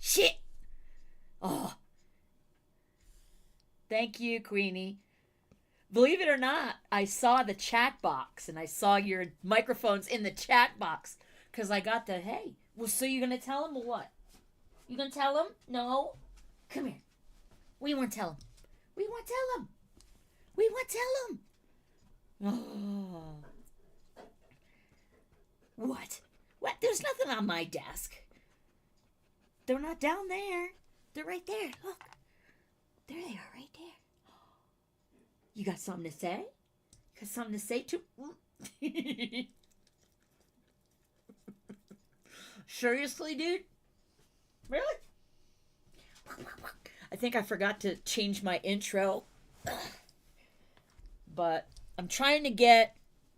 Shit. Oh, thank you, Queenie. Believe it or not, I saw the chat box and I saw your microphones in the chat box because I got the hey. Well, so you gonna tell him or what? You gonna tell him? No. Come here. We won't tell him. We won't tell him. We won't tell him. Oh. What? What? There's nothing on my desk. They're not down there. They're right there. Look. There they are, right there. You got something to say? You got something to say too? Seriously, dude? Really? I think I forgot to change my intro. But I'm trying to get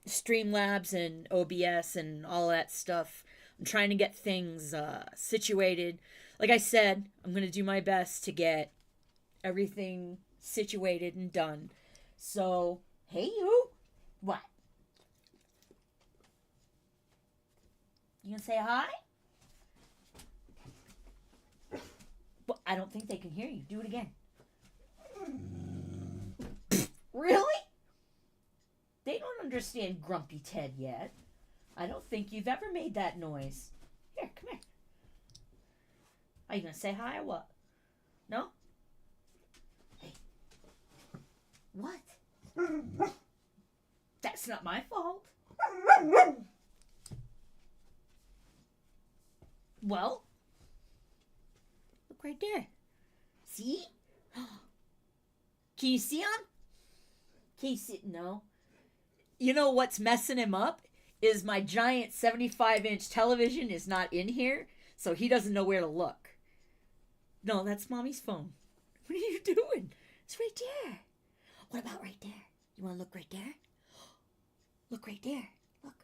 Streamlabs and OBS and all that stuff. I'm trying to get things situated. Like I said, I'm going to do my best to get everything situated and done. So, hey you. What? You gonna say hi? But I don't think they can hear you. Do it again. Really? They don't understand Grumpy Ted yet. I don't think you've ever made that noise. Here, come here. Are you gonna say hi or what? No? Hey. What? That's not my fault. Well, look right there. See? Can you see him? Can you see? No. You know what's messing him up? Is my giant 75-inch television is not in here, so he doesn't know where to look. No, that's Mommy's phone. What are you doing? It's right there. What about right there? You want to look right there? Look right there. Look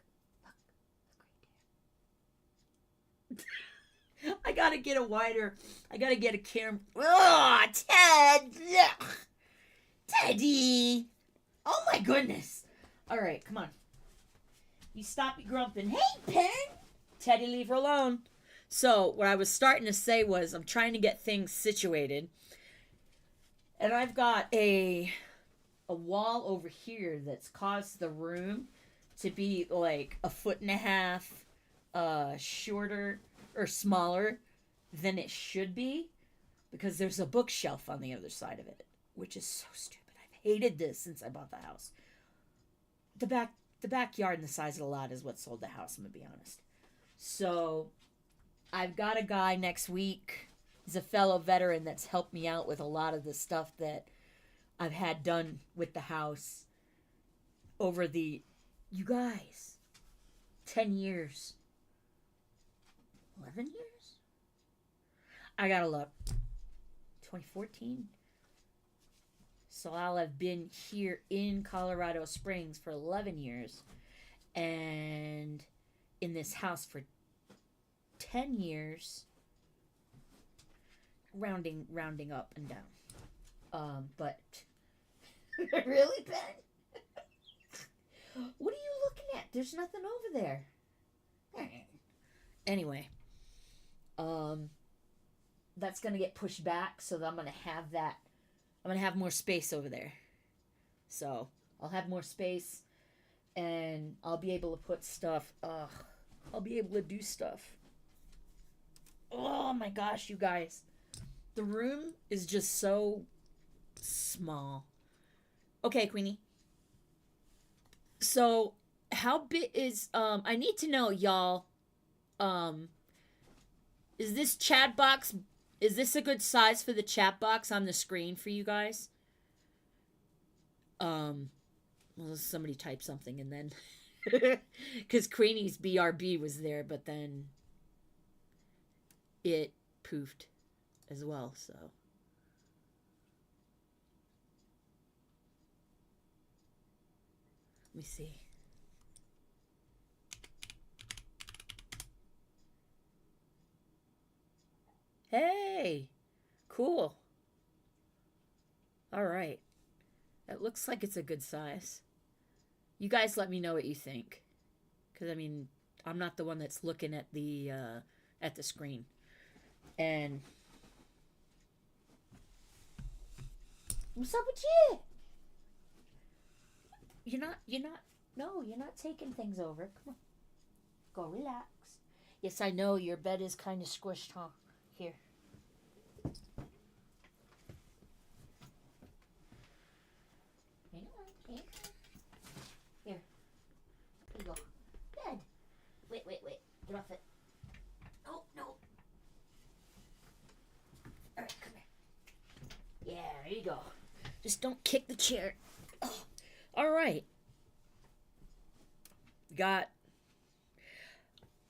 right there. I gotta get a wider. I gotta get a camera. Oh, Ted! Ugh. Teddy! Oh my goodness! All right, come on. You stop your grumping. Hey, Pen! Teddy, leave her alone. So, what I was starting to say was I'm trying to get things situated. And I've got a wall over here that's caused the room to be like 1.5 feet shorter or smaller than it should be because there's a bookshelf on the other side of it, which is so stupid. I've hated this since I bought the house. The backyard and the size of the lot is what sold the house, I'm gonna be honest. So I've got a guy next week. He's a fellow veteran that's helped me out with a lot of the stuff that I've had done with the house over the, you guys, 10 years. 11 years? I gotta look. 2014? So I'll have been here in Colorado Springs for 11 years and in this house for 10 years, rounding up and down. But really, Ben? What are you looking at? There's nothing over there. Anyway, that's gonna get pushed back, so that I'm gonna have that. I'm gonna have more space over there. So I'll have more space, and I'll be able to put stuff. I'll be able to do stuff. Oh my gosh, you guys, the room is just so small. Okay, Queenie. So how big is I need to know, y'all. Is this chat box, is this a good size for the chat box on the screen for you guys? Well, somebody type something and then because Queenie's BRB was there, but then it poofed as well, so let me see. Hey, cool. All right. It looks like it's a good size. You guys let me know what you think. Because, I mean, I'm not the one that's looking at the screen. And what's up with you? You're not taking things over. Come on. Go relax. Yes, I know your bed is kind of squished, huh? Here. Hang on. Here. Here you go. Bed. Wait. Get off it. Oh, no. All right, come here. Yeah, there you go. Just don't kick the chair. Oh. All right.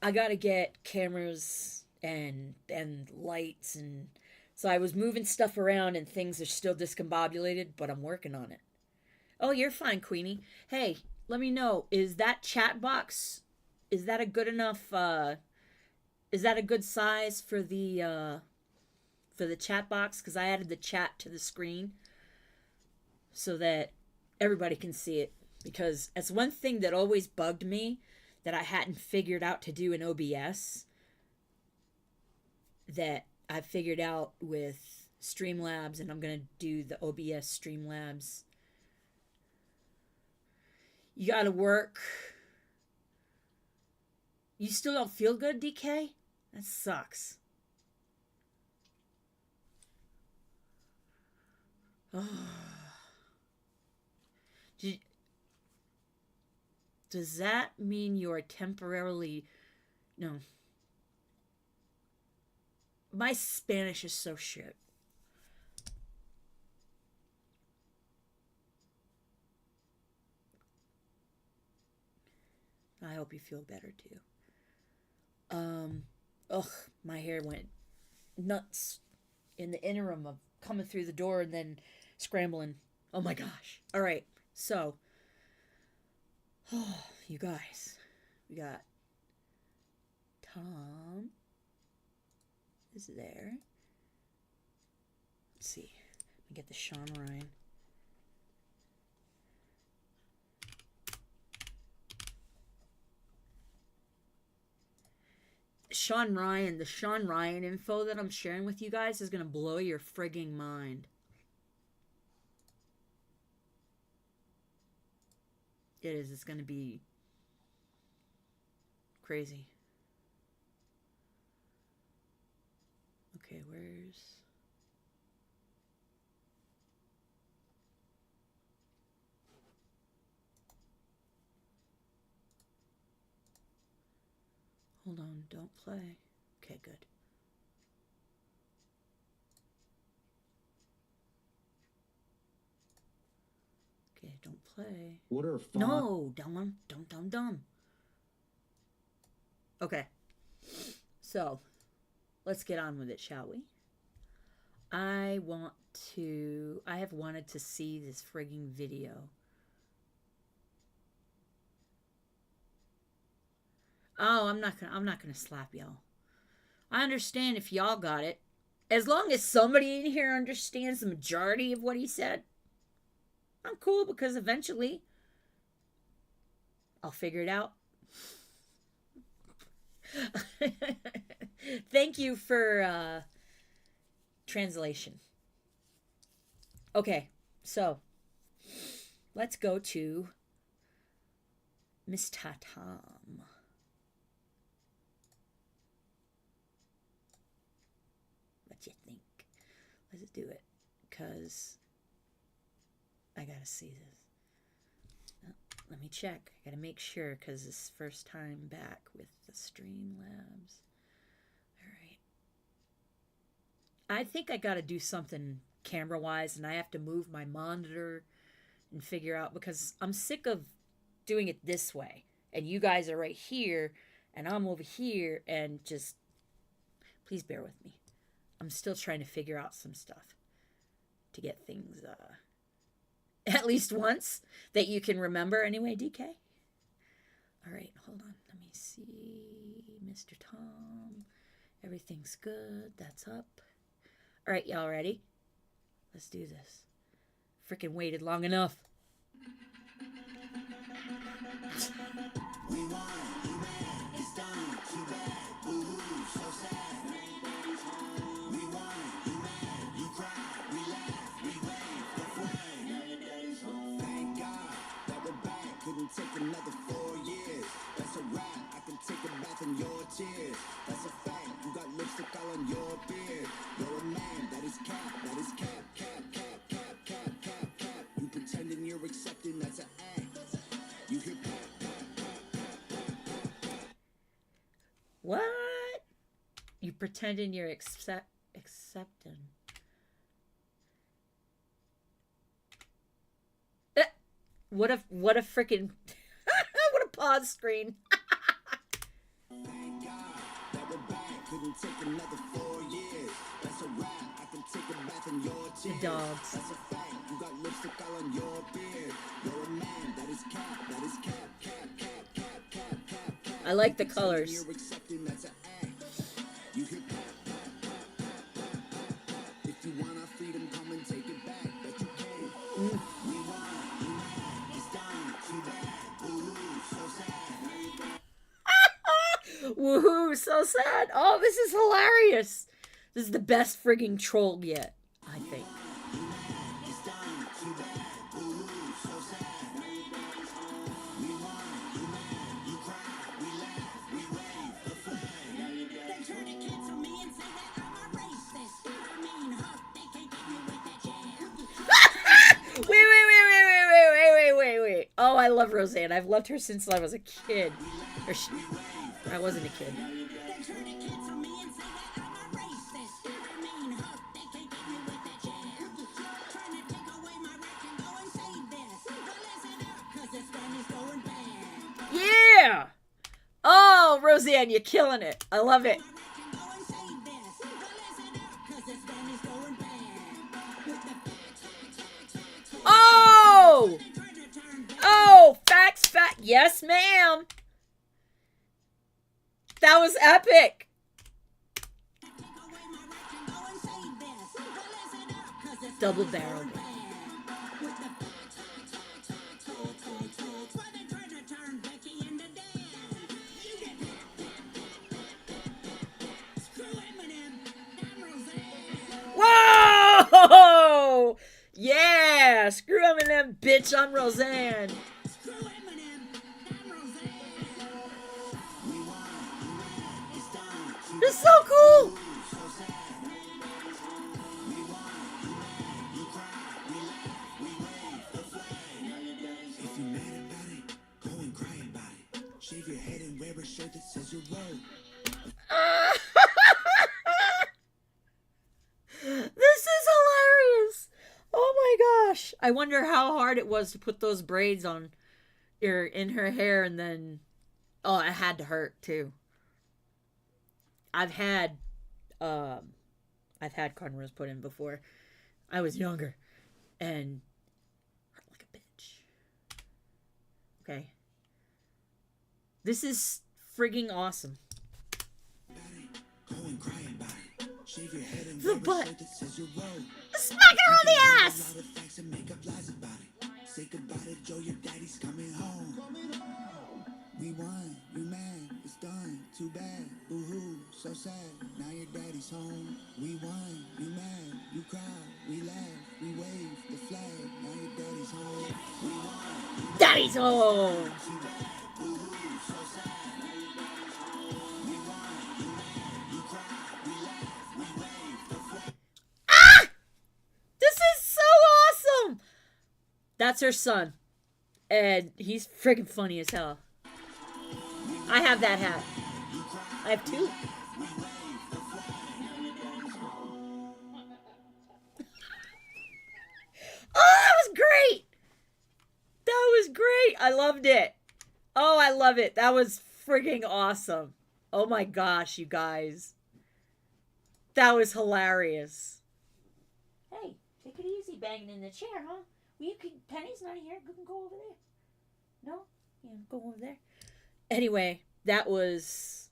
I gotta get cameras and lights, and so I was moving stuff around and things are still discombobulated, but I'm working on it. Oh, you're fine, Queenie. Hey, let me know, is that chat box, is that a good enough is that a good size for the chat box? Because I added the chat to the screen so that everybody can see it. Because that's one thing that always bugged me that I hadn't figured out to do in OBS that I figured out with Streamlabs, and I'm going to do the OBS Streamlabs. You got to work. You still don't feel good, DK? That sucks. Oh. Does that mean you're temporarily... No. My Spanish is so shit. I hope you feel better too. My hair went nuts in the interim of coming through the door and then scrambling. Oh my gosh. All right. So, you guys, we got Tom is there. Let's see. Let me get the Shawn Ryan. Shawn Ryan, the Shawn Ryan info that I'm sharing with you guys is going to blow your frigging mind. It is. It's going to be crazy. Okay, where's... Hold on, don't play. Okay, good. Okay, don't play. What are fun? No, dumb. Okay. So, let's get on with it, shall we? I have wanted to see this frigging video. Oh, I'm not gonna slap y'all. I understand if y'all got it. As long as somebody in here understands the majority of what he said, I'm cool, because eventually I'll figure it out. Thank you for translation. Okay, so let's go to Mr. Tom. What you think? Let's do it, because I gotta see this. Let me check. I gotta make sure, because this is first time back with the Streamlabs. Alright. I think I gotta do something camera-wise, and I have to move my monitor and figure out, because I'm sick of doing it this way. And you guys are right here, and I'm over here, and just... Please bear with me. I'm still trying to figure out some stuff to get things... at least once that you can remember. Anyway, DK. All right, hold on. Let me see. Mr. Tom. Everything's good. That's up. All right, y'all ready? Let's do this. Freaking waited long enough. We won. You mad. It's done. Too bad. Boo-hoo. So sad. pretending you're accepting. What a freaking what a pause screen. The dogs. I like the colors. Woohoo, so sad. Oh, this is hilarious. This is the best frigging troll yet, I think. Wait. Oh, I love Roseanne. I've loved her since I was a kid. I wasn't a kid. Yeah! Oh, Roseanne, you're killing it. I love it. Oh! Oh, facts. Yes, ma'am. That was epic. Double barrel. Whoa! Yeah! Screw Eminem, bitch, I'm Roseanne. It's so cool! If you're mad about it, go and cry about it. Shave your head and wear a shirt that says you're wrong. This is hilarious! Oh my gosh. I wonder how hard it was to put those braids on in her hair, and then it had to hurt too. I've had cornrows put in before. I was younger and hurt like a bitch. Okay. This is frigging awesome. The butt. Smack her on the ass! Say goodbye to Joe, your daddy's coming home. We won, you mad, it's done, too bad, boo-hoo, so sad, now your daddy's home. We won, you mad, you cry, we laugh, we wave the flag, now your daddy's home. We won, daddy's home! Ah! This is so awesome! That's her son. And he's friggin' funny as hell. I have that hat. I have two. Oh, that was great! That was great! I loved it. Oh, I love it. That was frigging awesome. Oh my gosh, you guys. That was hilarious. Hey, take it easy banging in the chair, huh? Well, Penny's not here. You can go over there. No? Yeah, go over there. Anyway, that was...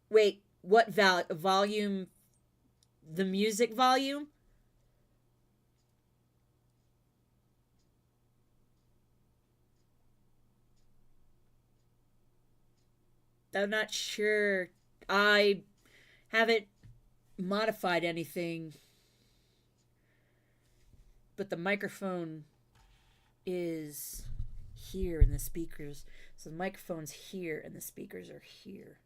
Wait, what volume? The music volume? I'm not sure. I haven't modified anything. But the microphone is here in the speakers. So the microphone's here and the speakers are here.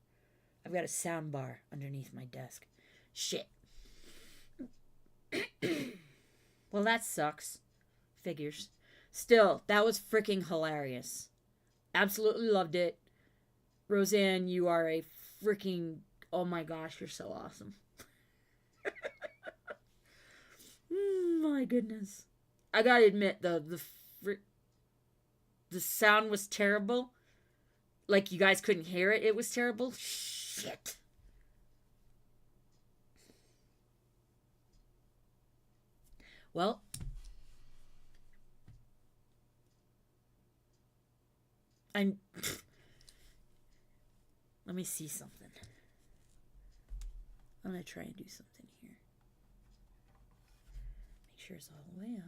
I've got a sound bar underneath my desk. Shit. Well, that sucks. Figures. Still, that was freaking hilarious. Absolutely loved it. Roseanne, you are a freaking Oh my gosh, you're so awesome. My goodness. I gotta admit, the sound was terrible. Like, you guys couldn't hear it. It was terrible. Shit. Well, let me see something. I'm gonna try and do something here. Make sure it's all the way up.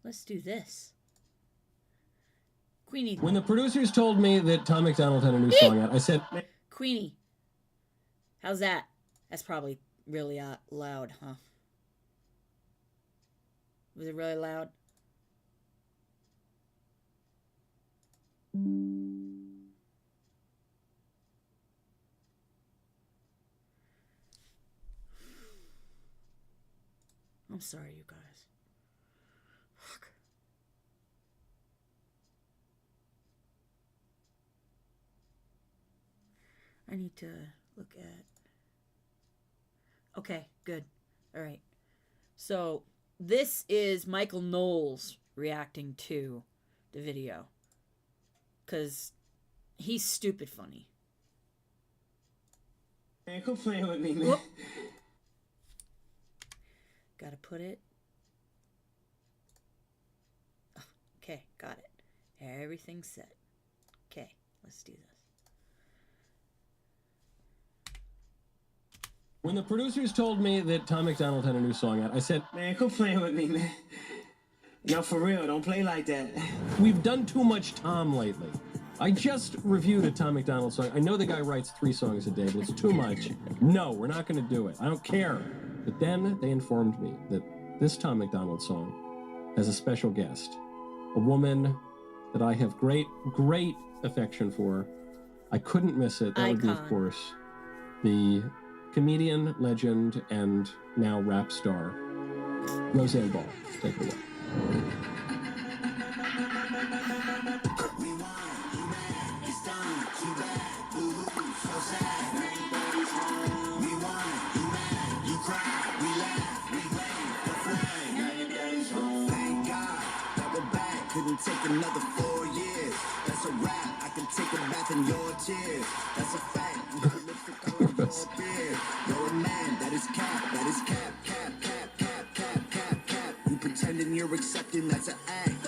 Let's do this. Queenie. When the producers told me that Tom MacDonald had a new song out, I said, Queenie, how's that? That's probably really loud, huh? Was it really loud? I'm sorry, you guys. Fuck. I need to look at... Okay, good. All right. So, this is Michael Knowles reacting to the video. Because he's stupid funny. Man, quit playing with me, man. Whoop. Gotta put it. Okay, got it. Everything's set. Okay, let's do this. when the producers told me that Tom MacDonald had a new song out, I said, Man, quit playing with me, man. No, for real, don't play like that. we've done too much Tom lately. I just reviewed a Tom MacDonald song. I know the guy writes 3 songs a day, but it's too much. No, we're not going to do it. I don't care. But then they informed me that this Tom MacDonald song has a special guest, a woman that I have great, great affection for. I couldn't miss it. That would be, of course, the comedian, legend, and now rap star, Roseanne Barr. Take it away. Take another 4 years. That's a wrap. I can take a bath in your tears. That's a fact. You got lipstick all over your beard. You're a man. That is cap. That is cap. Cap. Cap. Cap. Cap. Cap. Cap. You pretending you're accepting. That's an act.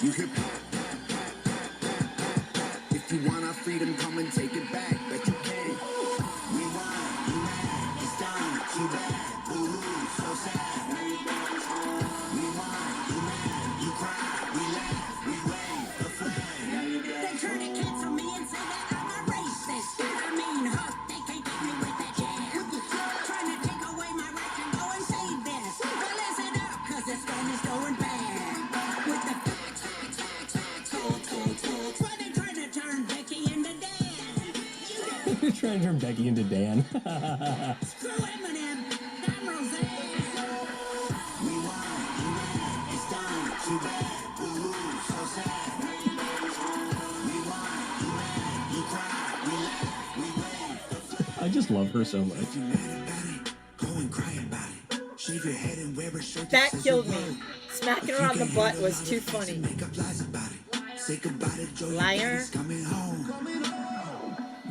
You hear pap. Pap. Pap. Pap. Pap. Pap. Pap. If you want our freedom, come and take it back. Bet you can. We won. You mad. It's done. Too bad. Boo-hoo. So sad. We won. You mad. You cry. We laugh, we wave the flag. They try to cancel me and say that I'm a racist. I mean, they can't get me with that jam. Trying to take away my right to go and say this. Well, listen up, cause this gun is going bad. With the facts. Why they trying to turn Becky into Dan? They're trying to turn Becky into Dan. Screw Eminem, I'm Roseanne. We won, you mad, it's done, too bad. I just love her so much. That killed me. Smacking her on the butt was too funny. Liar.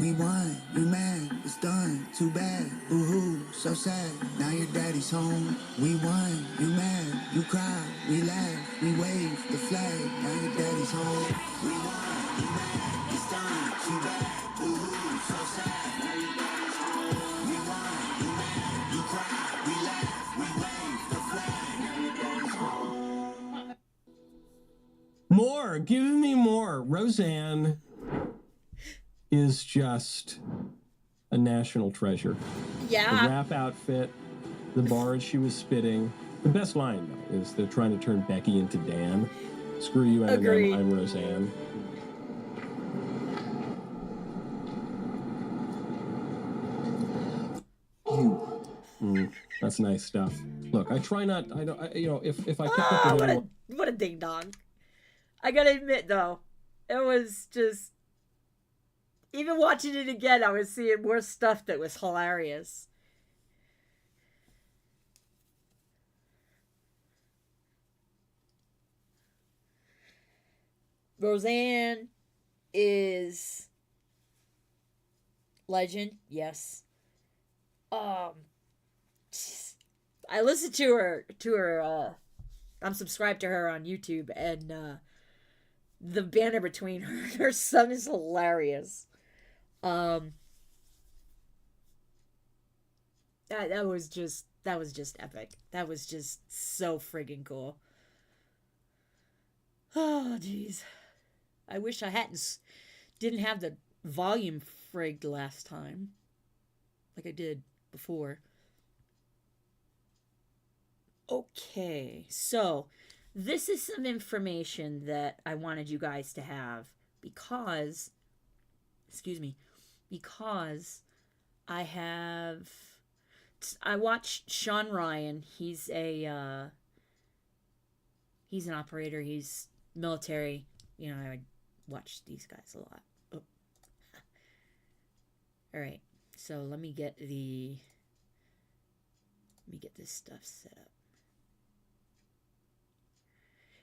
We won, you mad, it's done, too bad, boo-hoo, so sad, now your daddy's home. We won, you mad, you cry, we laugh, we wave the flag, now your daddy's home. We won, you mad, it's done, too bad, boo-hoo, so sad, now your daddy's home. We won, you mad, you cry, we laugh, we wave the flag, now your daddy's home. More, give me more. Roseanne is just a national treasure. Yeah. The rap outfit, the bars she was spitting. The best line, though, is they're trying to turn Becky into Dan. Screw you, Eminem, Agreed. I'm Roseanne. That's nice stuff. Look, I try not. I don't. If I kept up Oh, with what anyone, a ding dong. I gotta admit though, it was just, even watching it again, I was seeing more stuff that was hilarious. Roseanne is legend, yes. Um, I listen to her. I'm subscribed to her on YouTube, and the banner between her and her son is hilarious. Um, that was just epic. That was just so friggin' cool. Oh, jeez. I wish I didn't have the volume frigged last time, like I did before. Okay, so this is some information that I wanted you guys to have because, excuse me, because I watched Shawn Ryan. He's an operator. He's military. I watch these guys a lot. Oh. All right. So let me get this stuff set up.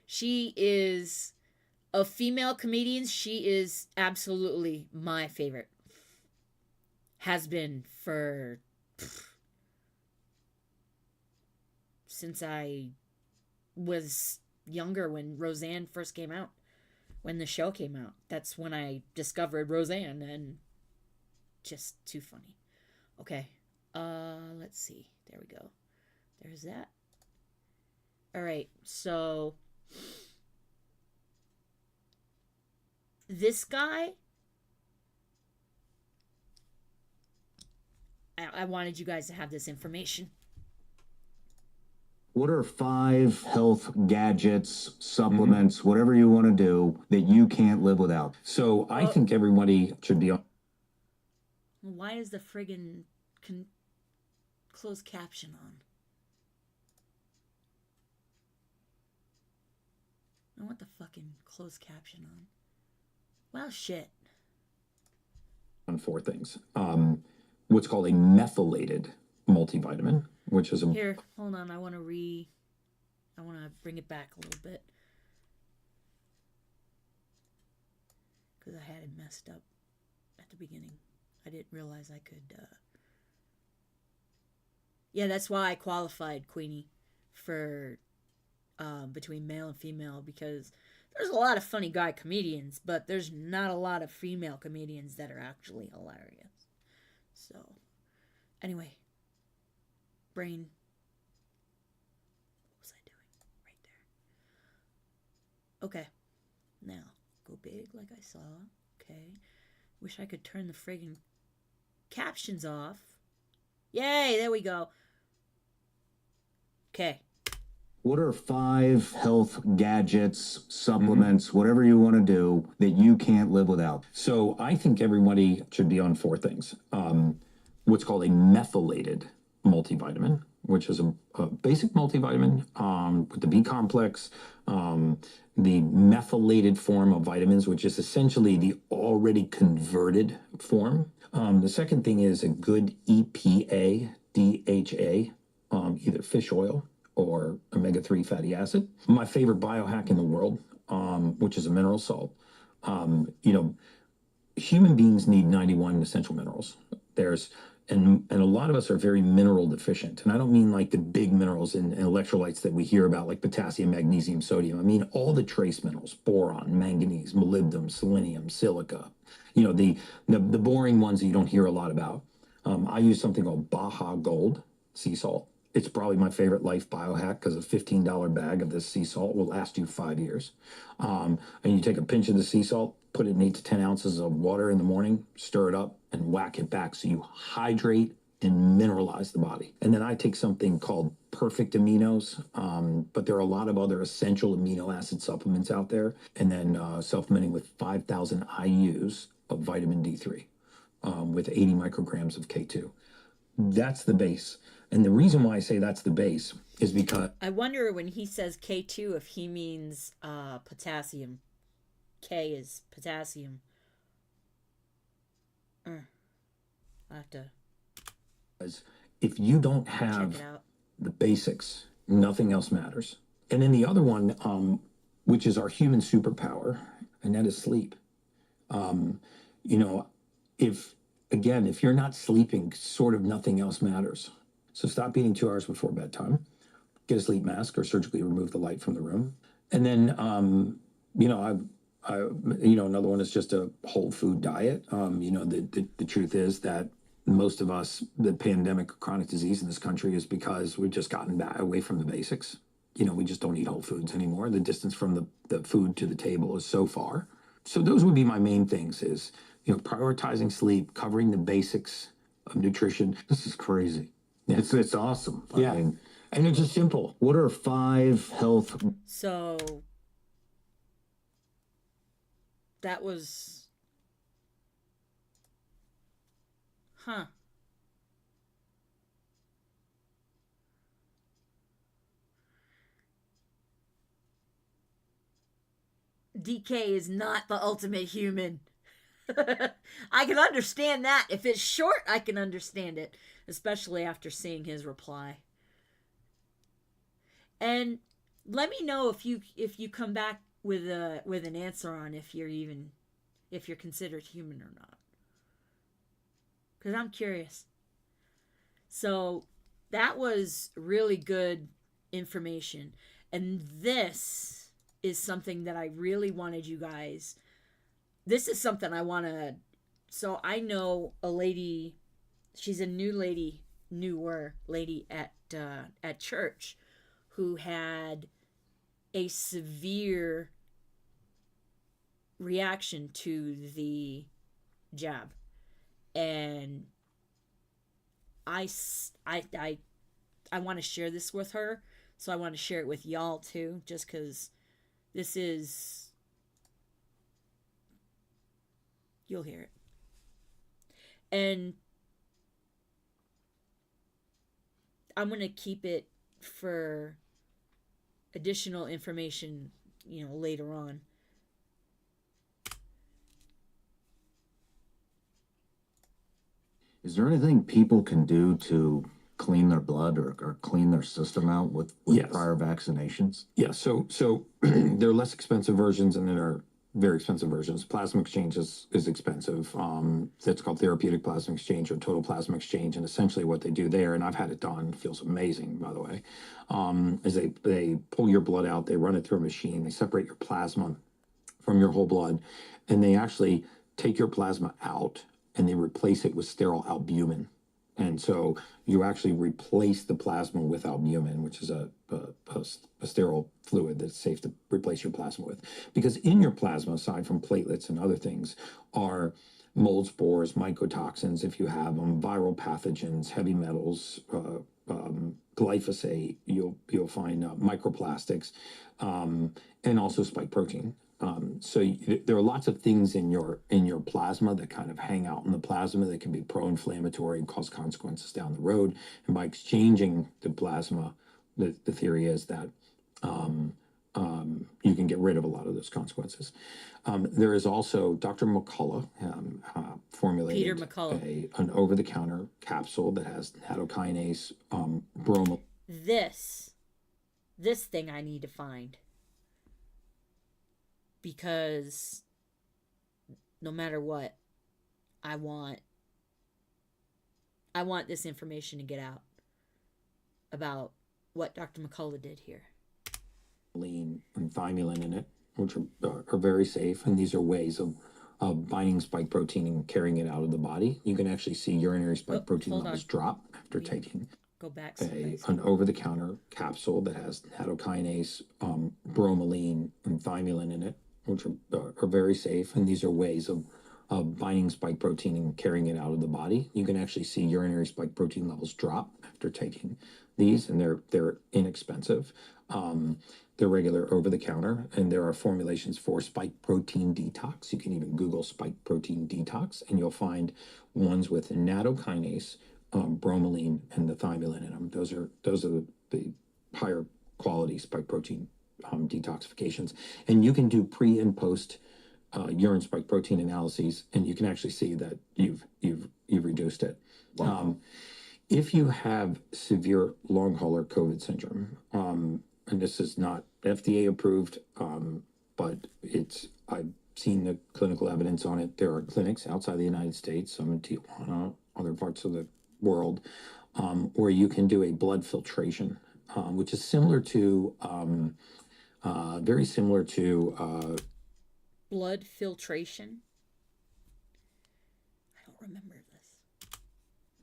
She is, of female comedians, she is absolutely my favorite. Has been for since I was younger, when Roseanne first came out, when the show came out. That's when I discovered Roseanne, and just too funny. Okay, let's see. There we go. There's that. All right, so this guy, I wanted you guys to have this information. What are 5 health gadgets, supplements, whatever you want to do that you can't live without? so I think everybody should be on. Why is the friggin' closed caption on? I want the fucking closed caption on. Well, shit. On 4 things. What's called a methylated multivitamin, which is a Here, hold on. I want to bring it back a little bit. Because I had it messed up at the beginning. I didn't realize I could, Yeah, that's why I qualified, Queenie, for, between male and female, because there's a lot of funny guy comedians, but there's not a lot of female comedians that are actually hilarious. So, anyway, brain. What was I doing? Right there. Okay, now go big like I saw. Okay, wish I could turn the friggin' captions off. Yay, there we go. Okay. What are 5 health gadgets, supplements, whatever you want to do that you can't live without? So I think everybody should be on 4 things. What's called a methylated multivitamin, which is a basic multivitamin with the B complex, the methylated form of vitamins, which is essentially the already converted form. The second thing is a good EPA, DHA, either fish oil or omega-3 fatty acid. My favorite biohack in the world, which is a mineral salt. Human beings need 91 essential minerals. And a lot of us are very mineral deficient. And I don't mean like the big minerals and electrolytes that we hear about, like potassium, magnesium, sodium. I mean all the trace minerals: boron, manganese, molybdenum, selenium, silica. The boring ones that you don't hear a lot about. I use something called Baja Gold sea salt. It's probably my favorite life biohack because a $15 bag of this sea salt will last you 5 years. And you take a pinch of the sea salt, put it in 8 to 10 ounces of water in the morning, stir it up, and whack it back so you hydrate and mineralize the body. And then I take something called Perfect Aminos, but there are a lot of other essential amino acid supplements out there. And then supplementing with 5,000 IUs of vitamin D3 with 80 micrograms of K2. That's the base. And the reason why I say that's the base is because I wonder when he says K2 if he means potassium. K is potassium. I have to if you don't check have it out. the basics, nothing else matters. And then the other one, which is our human superpower, and that is sleep. You know, if you're not sleeping, sort of nothing else matters. So stop eating 2 hours before bedtime, get a sleep mask or surgically remove the light from the room. And then, another one is just a whole food diet. The truth is that most of us, the pandemic of chronic disease in this country is because we've just gotten back away from the basics. We just don't eat whole foods anymore. The distance from the food to the table is so far. So those would be my main things is, prioritizing sleep, covering the basics of nutrition. This is crazy. Yeah. It's awesome. Yeah. I mean, And it's just simple. what are 5 health? So that was, huh. DK is not the ultimate human. I can understand that. If it's short, I can understand it, especially after seeing his reply. And let me know if you come back with an answer on if you're considered human or not. Cuz I'm curious. So, that was really good information. And this is something that I really wanted you guys. This is something I want to. So I know a lady. She's a newer lady at church, who had a severe reaction to the jab, and I want to share this with her. So I want to share it with y'all too, just because this is, you'll hear it. And I'm going to keep it for additional information, later on. Is there anything people can do to clean their blood or clean their system out with Yes. prior vaccinations? Yeah, so there are less expensive versions and there are very expensive versions. Plasma exchange is expensive. It's called therapeutic plasma exchange or total plasma exchange. And essentially what they do there, and I've had it done, it feels amazing, by the way, is they pull your blood out, they run it through a machine, they separate your plasma from your whole blood, and they actually take your plasma out and they replace it with sterile albumin. And so you actually replace the plasma with albumin, which is a sterile fluid that's safe to replace your plasma with. Because in your plasma, aside from platelets and other things, are mold spores, mycotoxins, if you have them, viral pathogens, heavy metals, glyphosate. You'll find microplastics, and also spike protein. There are lots of things in your plasma that kind of hang out in the plasma that can be pro-inflammatory and cause consequences down the road. And by exchanging the plasma, the theory is that you can get rid of a lot of those consequences. There is also Dr. McCullough formulated Peter McCullough. an over-the-counter capsule that has nattokinase, bromo. This thing I need to find. Because no matter what, I want this information to get out about what Dr. McCullough did here. Lean and thymulin in it, which are very safe, and these are ways of binding spike protein and carrying it out of the body. You can actually see urinary spike protein levels drop after taking Go back. an over-the-counter capsule that has nattokinase, bromelain, and thymulin in it, which are very safe, and these are ways of binding spike protein and carrying it out of the body. You can actually see urinary spike protein levels drop after taking these, and they're inexpensive. They're regular over-the-counter, and there are formulations for spike protein detox. You can even Google spike protein detox, and you'll find ones with nattokinase, bromelain and the thymulin in them. Those are the higher quality spike protein detoxifications, and you can do pre and post urine spike protein analyses, and you can actually see that you've reduced it. Wow. If you have severe long hauler COVID syndrome, and this is not FDA approved, but I've seen the clinical evidence on it. There are clinics outside the United States, some in Tijuana, other parts of the world, where you can do a blood filtration, which is similar to, very similar to blood filtration. I don't remember this.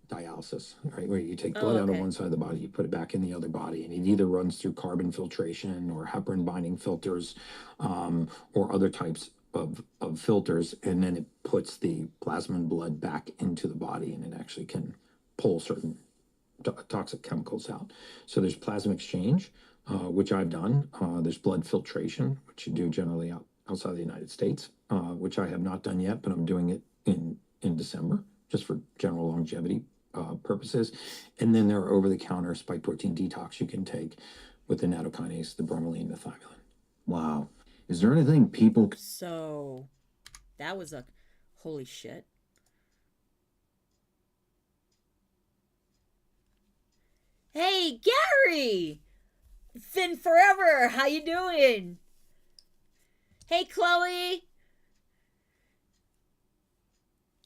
Dialysis, right? Where you take blood out of one side of the body, you put it back in the other body, and it either runs through carbon filtration or heparin binding filters, or other types of filters, and then it puts the plasma and blood back into the body, and it actually can pull certain toxic chemicals out. So there's plasma exchange, which I've done. There's blood filtration, which you do generally outside the United States, which I have not done yet, but I'm doing it in December, just for general longevity purposes. And then there are over-the-counter spike protein detox you can take with the nattokinase, the bromelain, the thymulin. Wow. Is there anything people... So, that was a... Holy shit. Hey, Gary! Finn forever! How you doing? Hey, Chloe!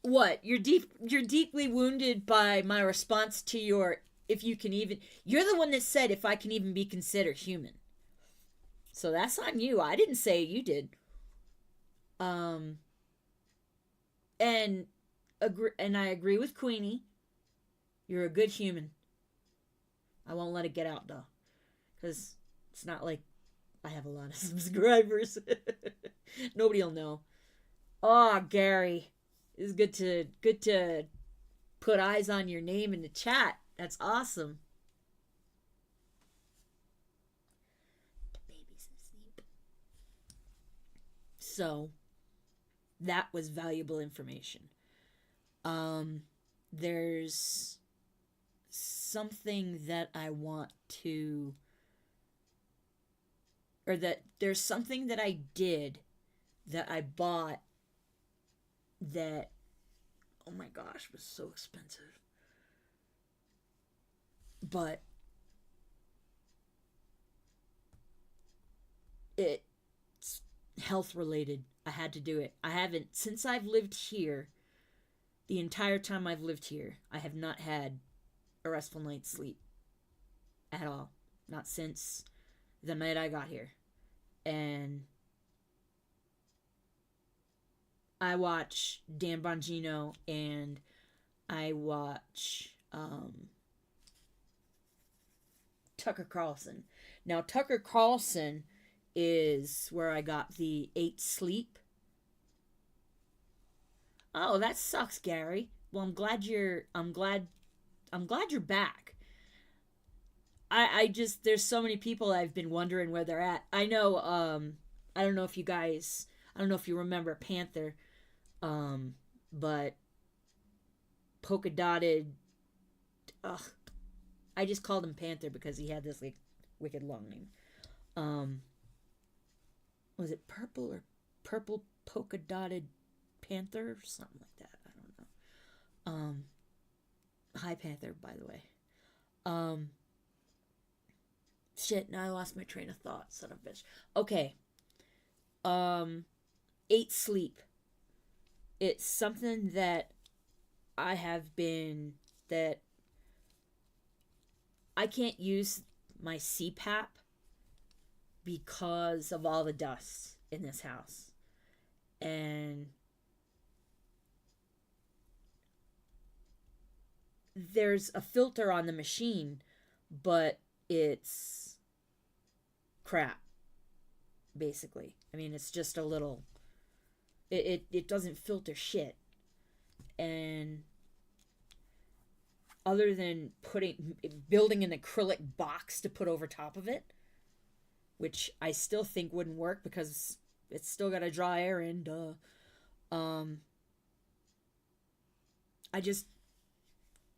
What? You're deeply wounded by my response to your... If you can even... You're the one that said if I can even be considered human. So that's on you. I didn't say you did. And I agree with Queenie. You're a good human. I won't let it get out though, because it's not like I have a lot of subscribers. Nobody'll know. Oh, Gary, it's good to put eyes on your name in the chat. That's awesome. The baby's asleep. So that was valuable information. There's something that I want to, or that there's something that I did that I bought that, oh my gosh, was so expensive. But it's health related. I had to do it. I haven't, since I've lived here, the entire time I've lived here, I have not had a restful night's sleep at all. Not since the night I got here. And I watch Dan Bongino and I watch Tucker Carlson. Now, Tucker Carlson is where I got the 8 Sleep. Oh, that sucks, Gary. Well, I'm glad you're back. I just, there's so many people I've been wondering where they're at. I know, I don't know if you remember Panther, but polka dotted, I just called him Panther because he had this like wicked long name. Was it purple polka dotted Panther or something like that? I don't know. Hi Panther, by the way. Shit, now I lost my train of thought, son of a bitch. Okay. 8 Sleep. It's something that I have been, that I can't use my CPAP because of all the dust in this house. And there's a filter on the machine, but it's crap, basically. I mean, it's just a little, it doesn't filter shit. And other than building an acrylic box to put over top of it, which I still think wouldn't work because it's still got to draw air in, duh.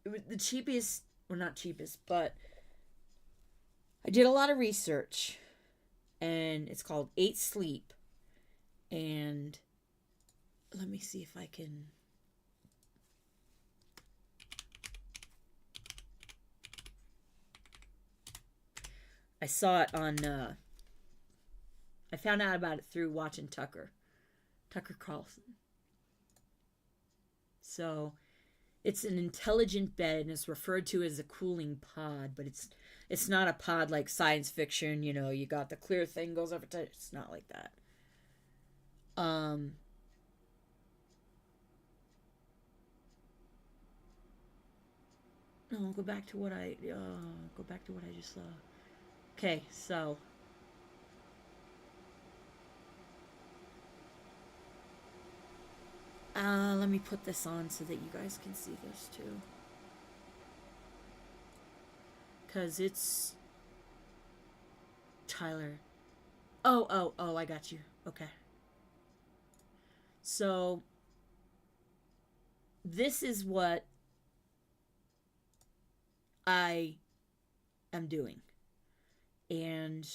it was the cheapest, well, not cheapest, but I did a lot of research, and it's called 8 Sleep. And let me see if I can. I saw it on, I found out about it through watching Tucker Carlson. So, it's an intelligent bed, and it's referred to as a cooling pod, but it's not a pod like science fiction, you know, you got the clear thing goes over to, it's not like that. No, go back to what I just saw. Okay, so let me put this on so that you guys can see this too. Cause it's Tyler. Oh, I got you. Okay. So this is what I am doing. And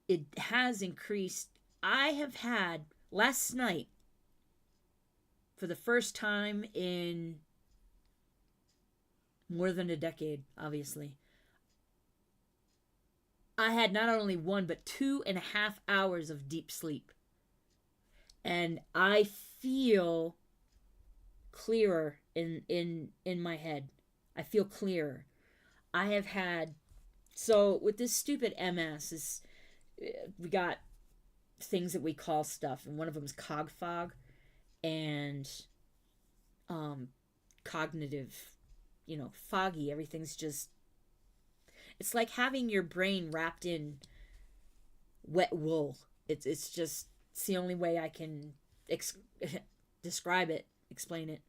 it has increased. I have had last night, for the first time in more than a decade, obviously, I had not only 1 but 2.5 hours of deep sleep. And I feel clearer in my head. I feel clearer. I have had, so with this stupid MS, we got things that we call stuff, and one of them is cog fog and cognitive, you know, foggy. Everything's just, it's like having your brain wrapped in wet wool. It's just, it's the only way I can describe it, explain it.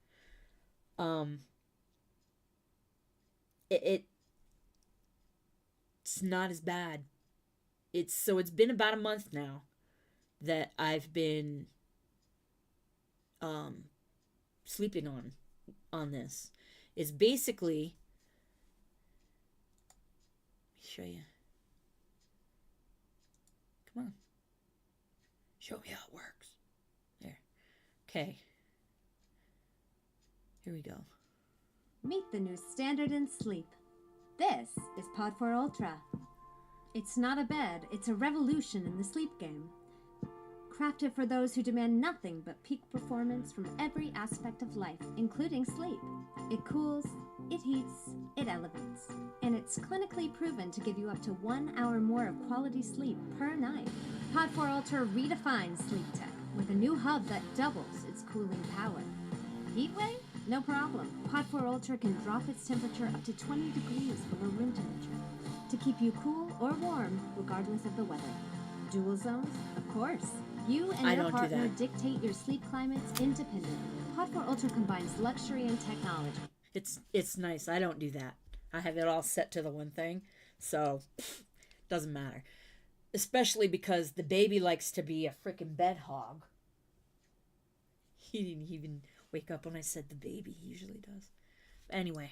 It's not as bad. It's been about a month now that I've been sleeping on this. It's basically, let me show you. Come on. Show me how it works. There. Okay. Here we go. Meet the new standard in sleep. This is Pod 4 Ultra. It's not a bed, it's a revolution in the sleep game. Crafted for those who demand nothing but peak performance from every aspect of life, including sleep. It cools, it heats, it elevates. And it's clinically proven to give you up to 1 hour more of quality sleep per night. Pod 4 Ultra redefines sleep tech with a new hub that doubles its cooling power. Heat wave? No problem. Pod 4 Ultra can drop its temperature up to 20 degrees below room temperature to keep you cool or warm regardless of the weather. Dual zones? Of course. You and your partner dictate your sleep climates independently. Pod 4 Ultra combines luxury and technology. It's nice. I don't do that. I have it all set to the one thing, so doesn't matter. Especially because the baby likes to be a freaking bed hog. He didn't even wake up when I said the baby. He usually does. Anyway.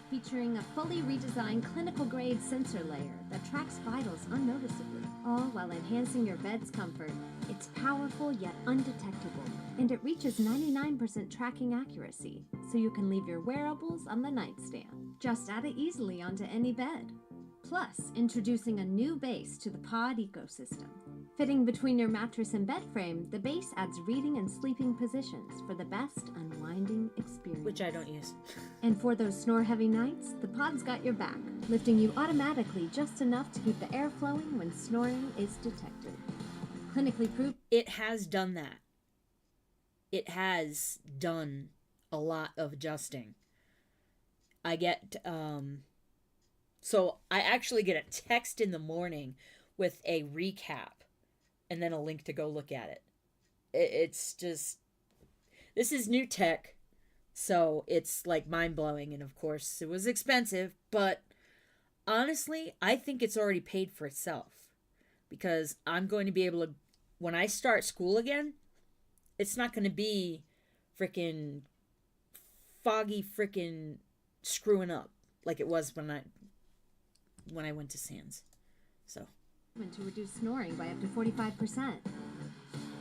Featuring a fully redesigned clinical-grade sensor layer that tracks vitals unnoticeably, all while enhancing your bed's comfort. It's powerful yet undetectable, and it reaches 99% tracking accuracy, so you can leave your wearables on the nightstand. Just add it easily onto any bed. Plus, introducing a new base to the pod ecosystem. Fitting between your mattress and bed frame, the base adds reading and sleeping positions for the best unwinding experience. Which I don't use. And for those snore-heavy nights, the pod's got your back, lifting you automatically just enough to keep the air flowing when snoring is detected. Clinically proved. It has done that. It has done a lot of adjusting. I get, so I actually get a text in the morning with a recap and then a link to go look at it. It's just, this is new tech, so it's like mind-blowing, and of course it was expensive, but honestly, I think it's already paid for itself, because I'm going to be able to, when I start school again, it's not going to be freaking foggy freaking screwing up like it was when I went to Sands. So to reduce snoring by up to 45%.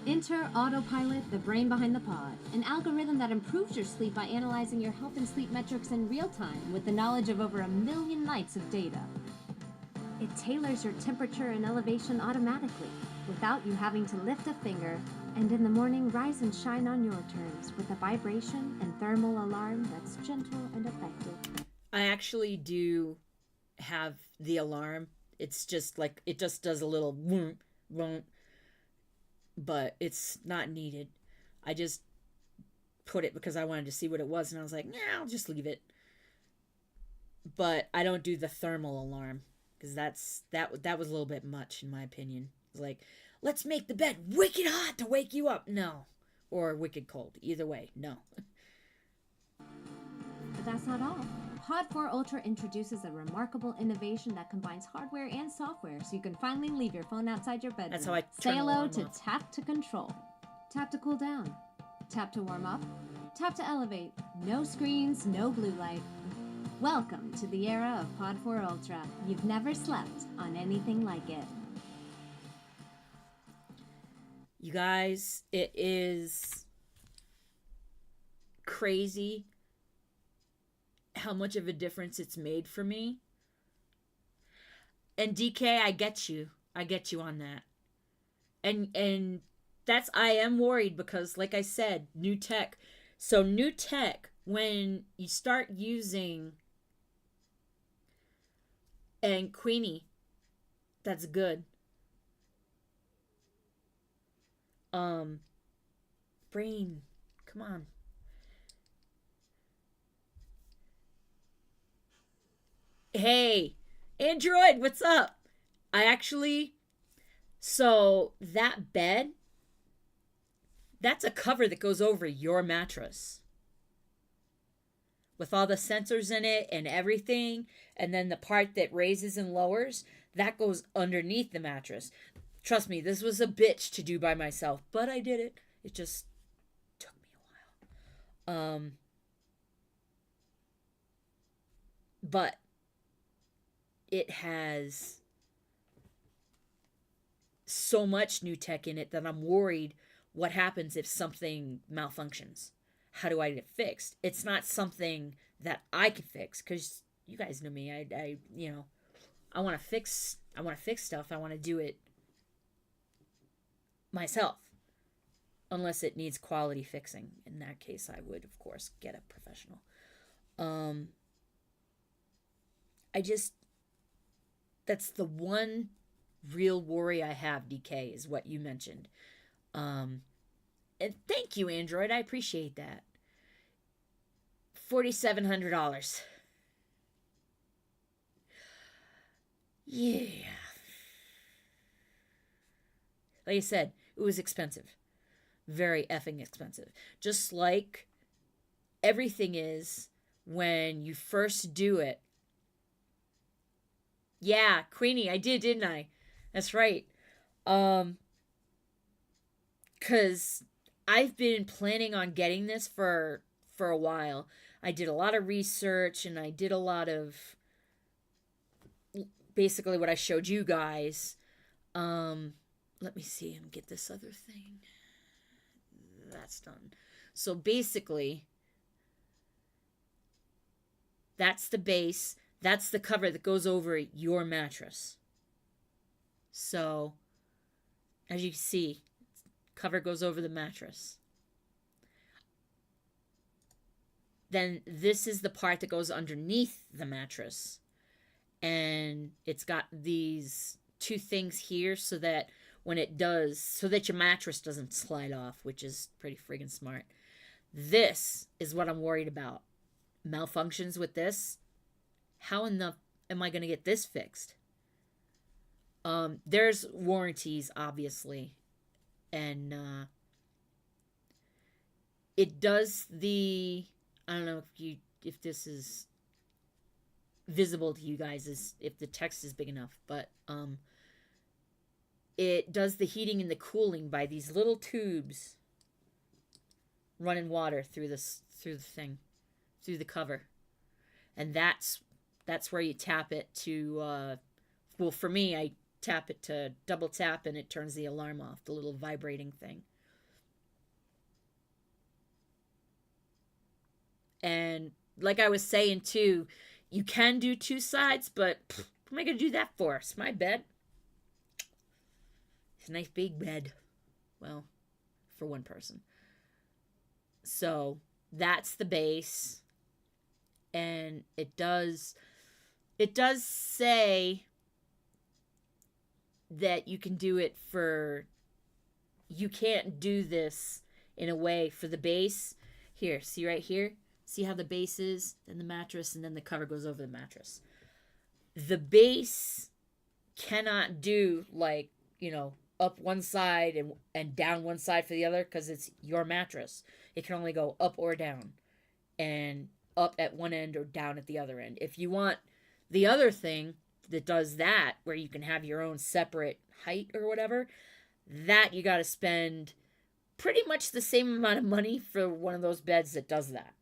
Enter Autopilot, the brain behind the pod, an algorithm that improves your sleep by analyzing your health and sleep metrics in real time with the knowledge of over 1 million nights of data. It tailors your temperature and elevation automatically, without you having to lift a finger, and in the morning rise and shine on your terms with a vibration and thermal alarm that's gentle and effective. I actually do have the alarm. It's just like, it just does a little whoomp, whoomp, but it's not needed. I just put it because I wanted to see what it was, and I was like, nah, I'll just leave it. But I don't do the thermal alarm, because that was a little bit much, in my opinion. It's like, let's make the bed wicked hot to wake you up. No. Or wicked cold. Either way, no. But that's not all. Pod 4 Ultra introduces a remarkable innovation that combines hardware and software, so you can finally leave your phone outside your bedroom. That's how I Say turn the hello alarm to off. tap to control, tap to cool down, tap to warm up, tap to elevate. No screens, no blue light. Welcome to the era of Pod 4 Ultra. You've never slept on anything like it. You guys, it is crazy how much of a difference it's made for me. And DK, I get you on that. And that's, I am worried because, like I said, new tech. So new tech, when you start using, and Queenie, that's good. Brain, come on. Hey, Android, what's up? So that bed, that's a cover that goes over your mattress. With all the sensors in it and everything, and then the part that raises and lowers, that goes underneath the mattress. Trust me, this was a bitch to do by myself, but I did it. It just took me a while. But it has so much new tech in it that I'm worried what happens if something malfunctions. How do I get it fixed? It's not something that I can fix, because you guys know me. I want to fix stuff. I want to do it myself, unless it needs quality fixing. In that case, I would, of course, get a professional. That's the one real worry I have, DK, is what you mentioned. And thank you, Android. I appreciate that. $4,700. Yeah. Like I said, it was expensive. Very effing expensive. Just like everything is when you first do it. Yeah, Queenie, I did, didn't I? That's right. 'Cause I've been planning on getting this for a while. I did a lot of research, and I did a lot of basically what I showed you guys. Let me see and get this other thing. That's done. So basically, that's the base. That's the cover that goes over your mattress. So, as you can see, cover goes over the mattress. Then this is the part that goes underneath the mattress. And it's got these two things here so that when it does, so that your mattress doesn't slide off, which is pretty friggin' smart. This is what I'm worried about. Malfunctions with this. How in the am I going to get this fixed? There's warranties, obviously. And it does the, I don't know if this is visible to you guys, if the text is big enough, but it does the heating and the cooling by these little tubes running water through the thing, through the cover. And that's where you tap it to well, for me, I tap it to double tap and it turns the alarm off, the little vibrating thing. And like I was saying too, you can do 2 sides, but what am I going to do that for? It's my bed. It's a nice big bed. Well, for one person. So that's the base. And it does say that you can do it for, you can't do this in a way for the base. Here, see right here? See how the base is, then the mattress, and then the cover goes over the mattress. The base cannot do like, up one side and down one side for the other because it's your mattress. It can only go up or down, and up at one end or down at the other end. If you want the other thing that does that, where you can have your own separate height or whatever, that you got to spend pretty much the same amount of money for one of those beds that does that.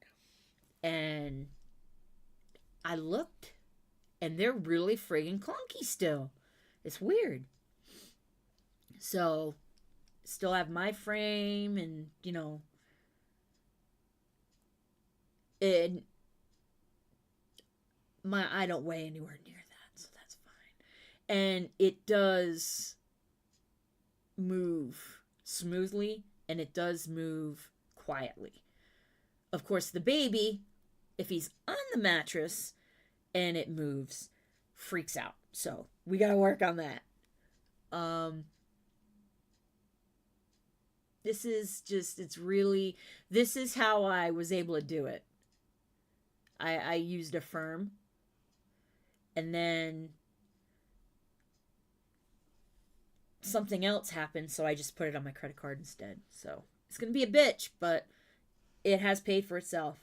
And I looked, and they're really friggin' clunky still. It's weird. So, still have my frame, and, and I don't weigh anywhere near that, so that's fine. And it does move smoothly, and it does move quietly. Of course, the baby, if he's on the mattress and it moves, freaks out. So we got to work on that. This is just, this is how I was able to do it. I used a firm, and then something else happened, so I just put it on my credit card instead. So it's going to be a bitch, but it has paid for itself.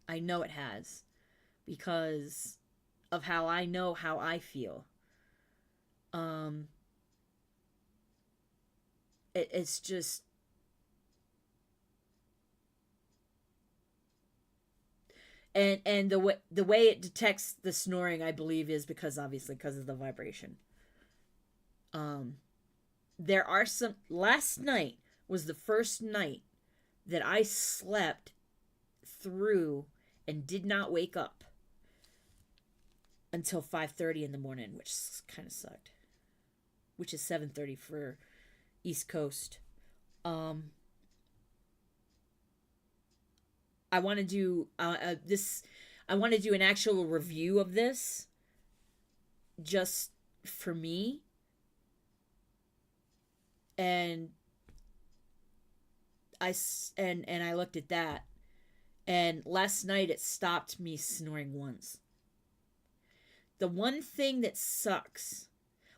I know it has, because of how I know how I feel. It's just, and the way it detects the snoring, I believe, is because of the vibration. There are some. Last night was the first night that I slept through and did not wake up until 5:30 in the morning, which kind of sucked. Which is 7:30 for East Coast. I want to do this. I want to do an actual review of this, just for me. And I looked at that, and last night it stopped me snoring once. The one thing that sucks,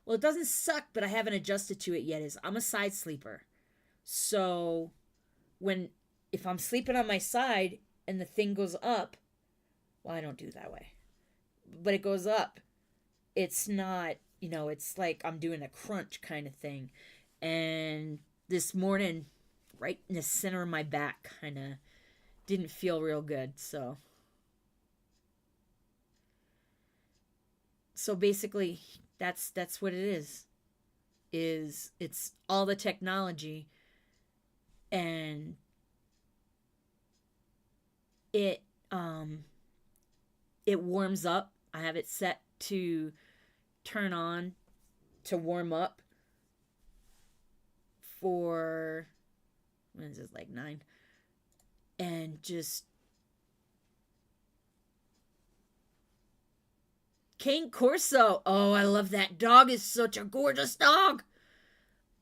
well, it doesn't suck, but I haven't adjusted to it yet, is I'm a side sleeper. So if I'm sleeping on my side and the thing goes up, well, I don't do it that way, but it goes up. It's not, it's like I'm doing a crunch kind of thing. And this morning, right in the center of my back, kind of didn't feel real good. So basically, that's what it is. It's all the technology, and it warms up. I have it set to turn on to warm up for, when is it, like 9? And just Cane Corso. Oh, I love that dog. Is such a gorgeous dog.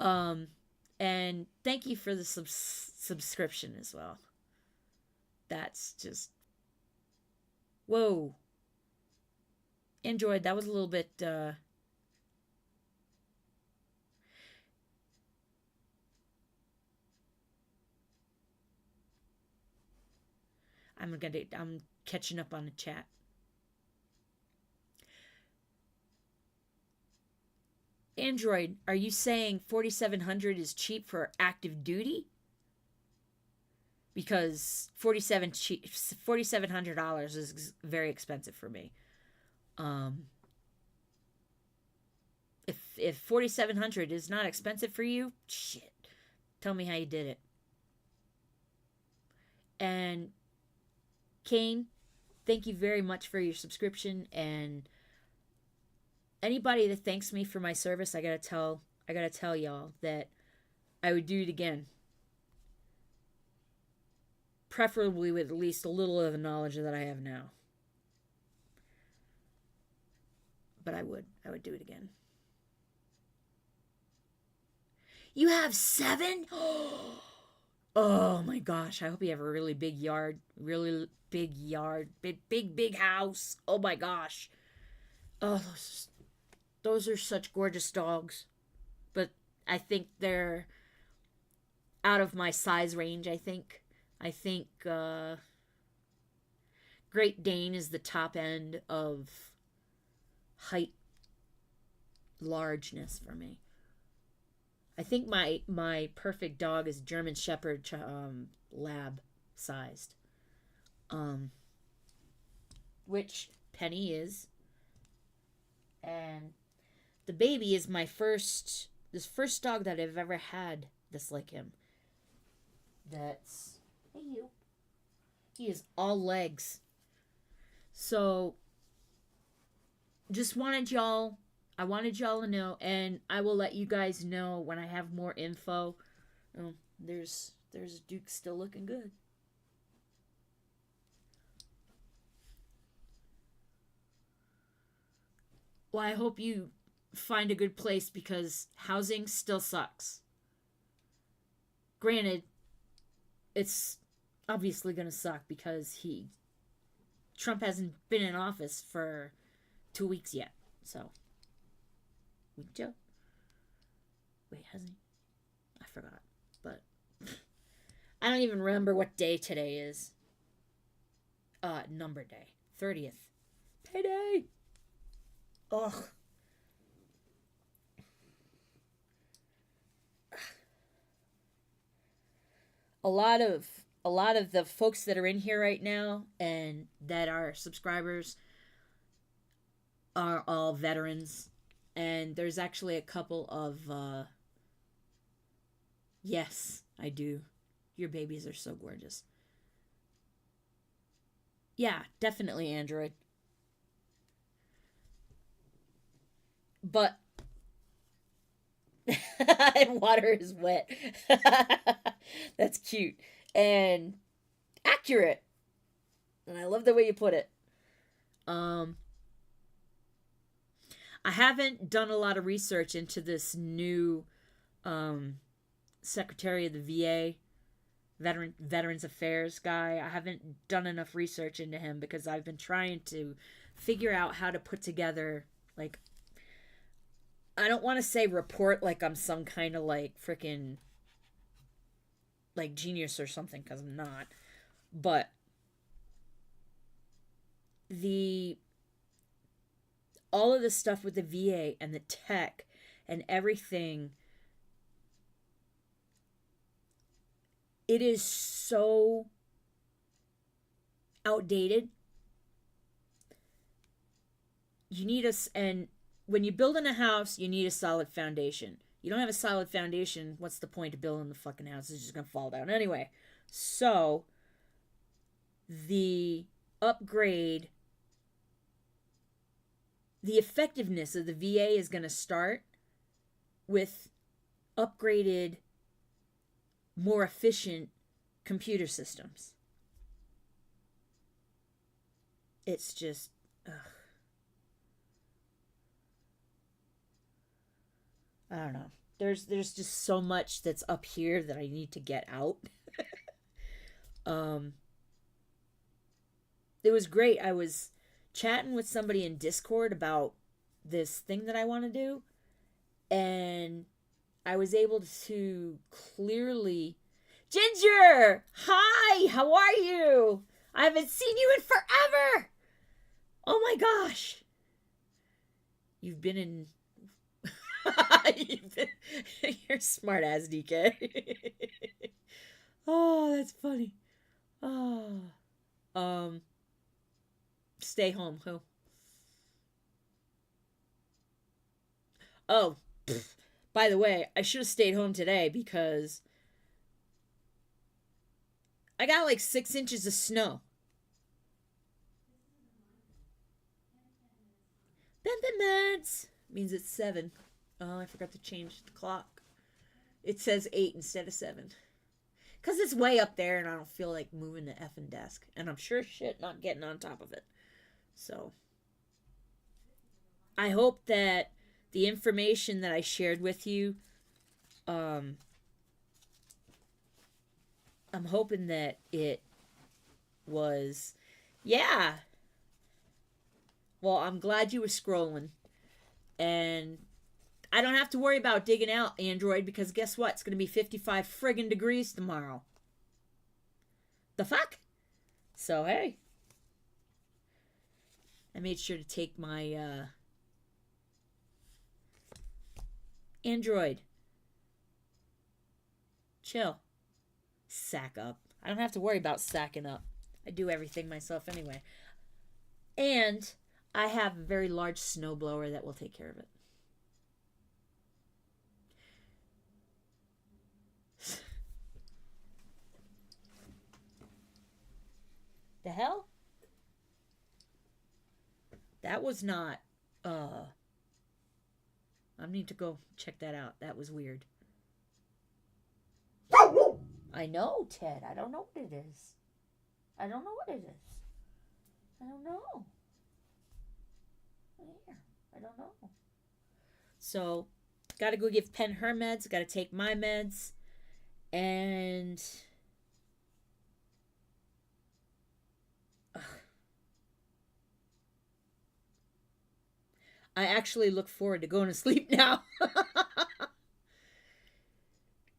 And thank you for the subscription as well. That's just, whoa. Android, that was a little bit, I'm catching up on the chat. Android, are you saying 4,700 is cheap for active duty? because $4,700 is very expensive for me. If 4,700 is not expensive for you, shit, tell me how you did it. And Kane, thank you very much for your subscription. And anybody that thanks me for my service, I gotta tell y'all that I would do it again. Preferably with at least a little of the knowledge that I have now. But I would do it again. You have 7? Oh my gosh, I hope you have a really big yard. Really big yard. Big house. Oh my gosh. Oh, those are such gorgeous dogs. But I think they're out of my size range, I think. I think Great Dane is the top end of height largeness for me. I think my perfect dog is German Shepherd lab sized. Which Penny is. And the baby is this first dog that I've ever had that's like him. That's, hey you. He is all legs. So I wanted y'all to know, and I will let you guys know when I have more info. Oh, there's Duke still looking good. Well, I hope you find a good place because housing still sucks. Granted, it's obviously going to suck because Trump hasn't been in office for 2 weeks yet. So, week Joe. Wait, hasn't he? I forgot. But I don't even remember what day today is. Number day. 30th. Payday! Ugh. A lot of the folks that are in here right now and that are subscribers are all veterans. And there's actually a couple of yes, I do. Your babies are so gorgeous. Yeah, definitely Android. But and water is wet. That's cute and accurate. And I love the way you put it. I haven't done a lot of research into this new Secretary of the VA, Veterans Affairs guy. I haven't done enough research into him because I've been trying to figure out how to put together, like, I don't want to say report like I'm some kind of like freaking like genius or something, because I'm not. But all of the stuff with the VA and the tech and everything, it is so outdated. You need and when you're building a house, you need a solid foundation. You don't have a solid foundation, what's the point of building the fucking house? It's just going to fall down anyway. So, the upgrade, the effectiveness of the VA is going to start with upgraded, more efficient computer systems. It's just, ugh. I don't know. There's just so much that's up here that I need to get out. It was great. I was chatting with somebody in Discord about this thing that I want to do, and I was able to clearly... Ginger! Hi! How are you? I haven't seen you in forever! Oh my gosh! You've been in... You're smart ass, DK. Oh, that's funny. Oh. Stay home. Who? Oh. By the way, I should have stayed home today because I got like 6 inches of snow. Ben minutes means it's 7. Oh, I forgot to change the clock. It says 8 instead of 7. Because it's way up there and I don't feel like moving the effing desk. And I'm sure shit not getting on top of it. So, I hope that the information that I shared with you, I'm hoping that it was, yeah. Well, I'm glad you were scrolling. And I don't have to worry about digging out Android because guess what? It's going to be 55 friggin' degrees tomorrow. The fuck? So, hey. I made sure to take my Android. Chill. Sack up. I don't have to worry about sacking up. I do everything myself anyway. And I have a very large snowblower that will take care of it. The hell? That was not, I need to go check that out. That was weird. I know, Ted. I don't know what it is. I don't know what it is. I don't know. Here. I don't know. So, gotta go give Pen her meds. Gotta take my meds. And I actually look forward to going to sleep now.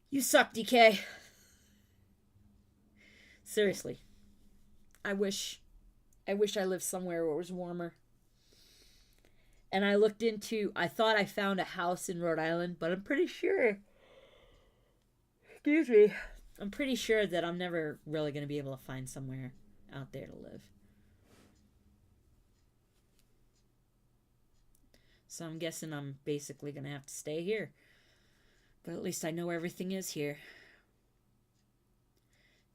You suck, DK. Seriously. I wish I lived somewhere where it was warmer. And I thought I found a house in Rhode Island, but I'm pretty sure, excuse me, I'm pretty sure that I'm never really going to be able to find somewhere out there to live. So I'm guessing I'm basically going to have to stay here. But at least I know everything is here.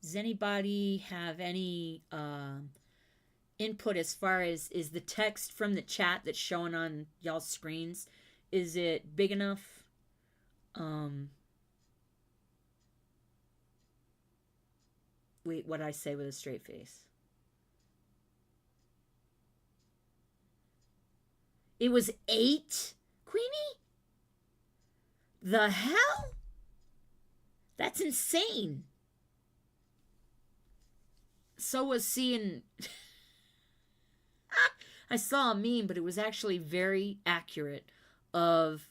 Does anybody have any input as far as, is the text from the chat that's showing on y'all's screens, is it big enough? Wait, what'd I say with a straight face? It was 8, Queenie? The hell? That's insane. So was seeing... I saw a meme, but it was actually very accurate of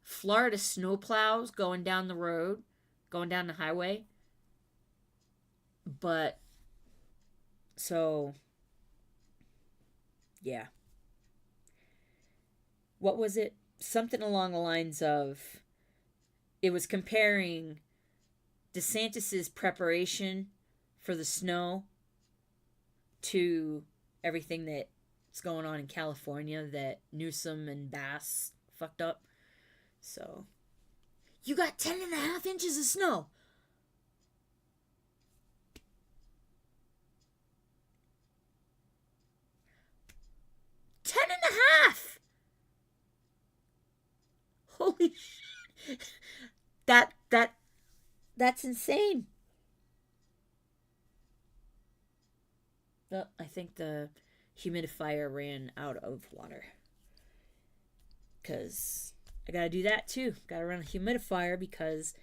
Florida snowplows going down the road, going down the highway. But, so, yeah. What was it? Something along the lines of, it was comparing DeSantis's preparation for the snow to everything that's going on in California that Newsom and Bass fucked up. So, you got 10.5 inches of snow. Holy shit. That's insane. Well, I think the humidifier ran out of water. Because I gotta do that too. Gotta run a humidifier because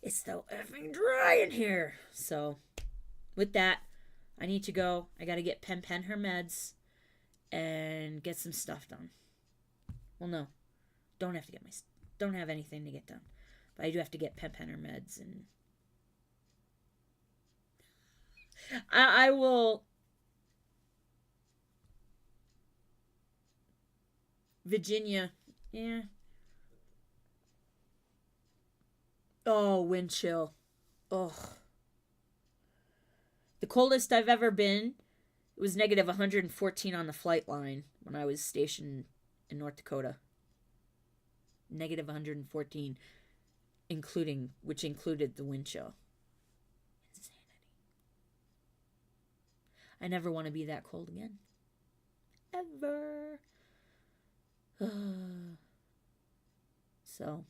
it's so effing dry in here. So, with that, I need to go. I gotta get Pen her meds and get some stuff done. Well, no. Don't have anything to get done. But I do have to get Pen her meds, and I will. Virginia, yeah. Oh, wind chill. Oh. The coldest I've ever been, it was negative 114 on the flight line when I was stationed in North Dakota. Negative 114, which included the wind chill. Insanity. I never want to be that cold again. Ever. So.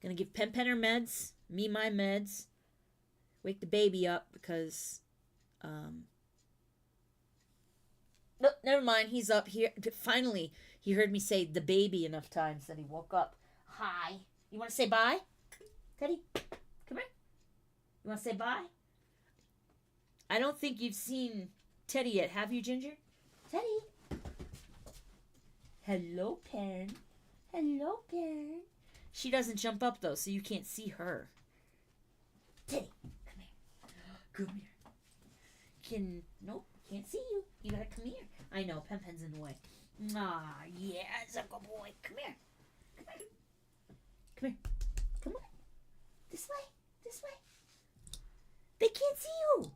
Gonna give Pen her meds, me my meds, wake the baby up because, no, never mind, he's up here. Finally, he heard me say the baby enough times that he woke up. Hi. You want to say bye? Teddy, come here. You want to say bye? I don't think you've seen Teddy yet, have you, Ginger? Teddy. Hello, Pen. Hello, Pen. She doesn't jump up, though, so you can't see her. Teddy, come here. Come here. Nope, can't see you. You gotta come here. I know, Pen's in the way. Ah, yeah, it's a good boy. Come here. Come here. Come here. Come on. This way. This way. They can't see you.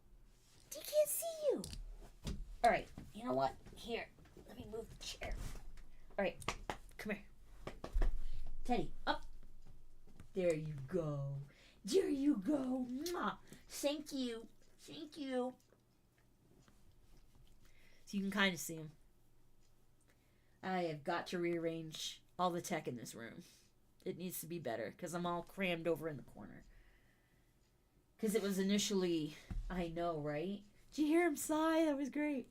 They can't see you. All right, you know what? Here, let me move the chair. All right, come here. Teddy, up. There you go. There you go. Mwah. Thank you. Thank you. So you can kind of see him. I have got to rearrange all the tech in this room. It needs to be better because I'm all crammed over in the corner. Because it was initially, I know, right? Did you hear him sigh? That was great.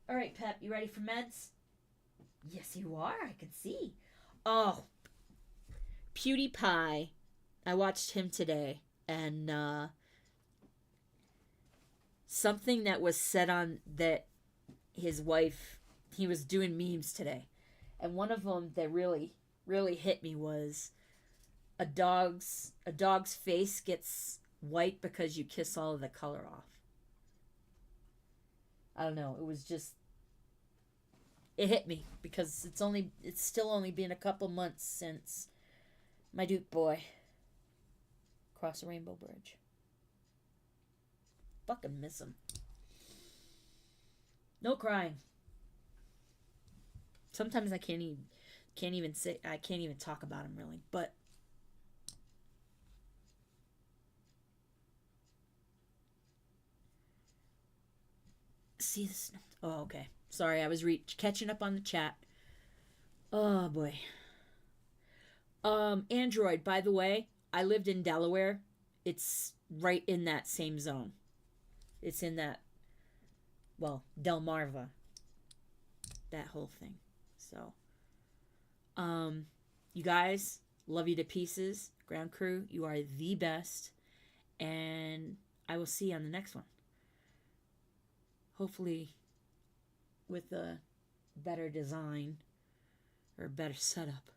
All right, Pep, you ready for meds? Yes, you are. I can see. Oh, PewDiePie. I watched him today, and something that was said on that his wife, he was doing memes today, and one of them that really hit me was a dog's face gets white because you kiss all of the color off. I don't know, it hit me because it's still only been a couple months since my Duke boy crossed the Rainbow Bridge. Fucking miss him. No crying. Sometimes I can't even talk about him really, but see this. Oh, okay. Sorry, I was catching up on the chat. Oh boy. Android, by the way, I lived in Delaware. It's right in that same zone. It's in that, well, Delmarva. That whole thing. So, you guys, love you to pieces. Ground crew, you are the best. And I will see you on the next one. Hopefully with a better design or a better setup.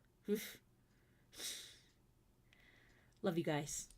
Love you guys.